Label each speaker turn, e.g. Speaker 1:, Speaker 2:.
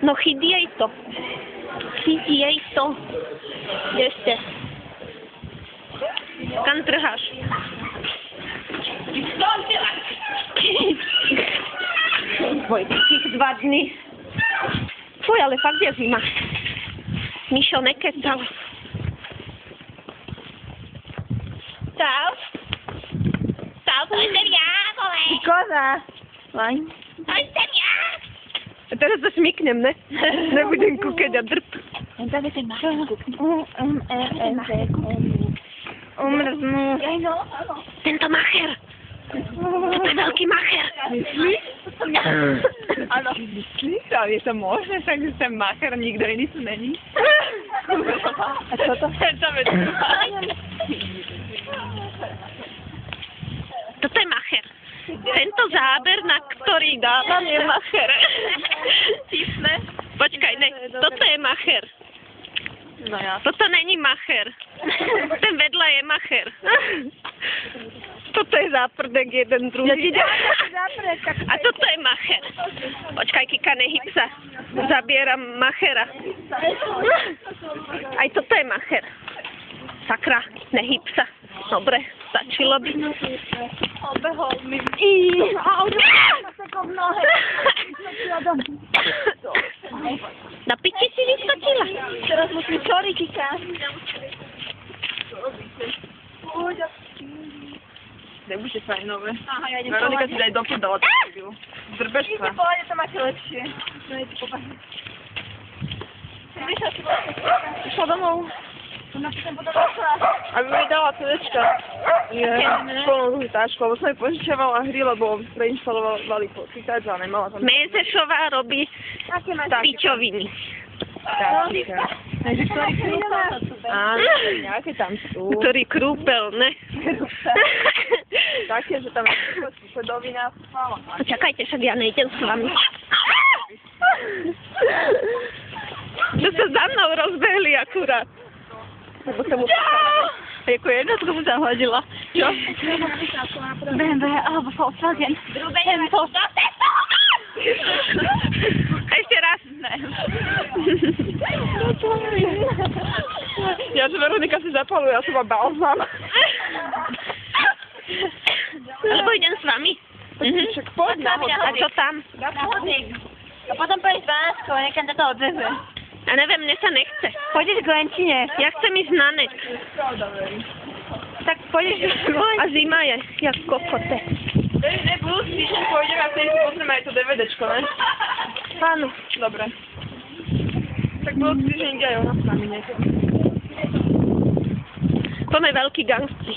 Speaker 1: No chyť jej to. Chyť jej to. Kde ste? Kam trháš? Tvoj tých 2 dny. Fuj, ale fakt je zima. Mišo nekecal. Čau. Čau, to som ja, vole.
Speaker 2: Koza. Lajn.
Speaker 1: To som ja. A teraz sa šmiknem, ne? Nebudem kúkať a drp.
Speaker 2: Tam je ten macher. Umrznú.
Speaker 1: Tento macher. Toto je veľký macher.
Speaker 2: Myslíš? Áno. Myslíš? Ale je to možné, však že ten macher nikto iný tu není? A čo to?
Speaker 1: Toto je macher. Tento záber, na ktorý dávam, je macher.
Speaker 2: Tipné.
Speaker 1: Počkaj, ne, toto je macher.
Speaker 2: No ja.
Speaker 1: Toto není macher. Ten vedľa je macher. Toto je záprdek jeden druhý. A toto je macher. Počkaj, Kika, nehyb sa. Zabieram machera. Aj toto je macher. Sakra, nehyb sa. Dobre, stačilo by.
Speaker 2: Obehol mi.
Speaker 1: Na piči si vyskočila.
Speaker 2: Teraz musím sorry, Kika. Nebude fajnové. Aha, ja idem Veronika si daj do prdala. Zdrbeš sa. Idete povedať, to máte lepšie. No je to popahy. Išla domov. Aby mi dala CDčka. Je plnou tášku, lebo som jej požičiavala hry, lebo preinštalovali počítač a nemala tam...
Speaker 1: Mézešová robí pičoviny.
Speaker 2: Áno, nejaké tam sú.
Speaker 1: Ktorý krúpel, ne?
Speaker 2: Také, že tam je susedovina.
Speaker 1: Počakajte, však ja nejdem s vami. To sa za mnou rozbehli akurát.
Speaker 2: Lebo sa mu... Jako jednotku mu zahodila. Čo? BMW alebo Volkswagen. Tento.
Speaker 1: Ešte raz.
Speaker 2: Ne. Ja, že Veronika si zapaluje, ja som ma balzám.
Speaker 1: Alebo idem s vami.
Speaker 2: Však poď na hodinu.
Speaker 1: A čo tam?
Speaker 2: Na chodník. A potom pôjdeš 12, a niekam ťa to odveze.
Speaker 1: A neviem, mne sa nechce.
Speaker 2: Pôjdeš k Lenčine.
Speaker 1: Ja chcem ísť na net.
Speaker 2: Tak pôjdeš
Speaker 1: A zima je, jak kokote.
Speaker 2: Ne, budúci týždeň pôjdeme a vtedy si pozrieme aj to DVDčko, ne?
Speaker 1: Áno.
Speaker 2: Dobre. Tak budúci týždeň ide aj ona s nami, nie?
Speaker 1: Poďme veľký gangstri.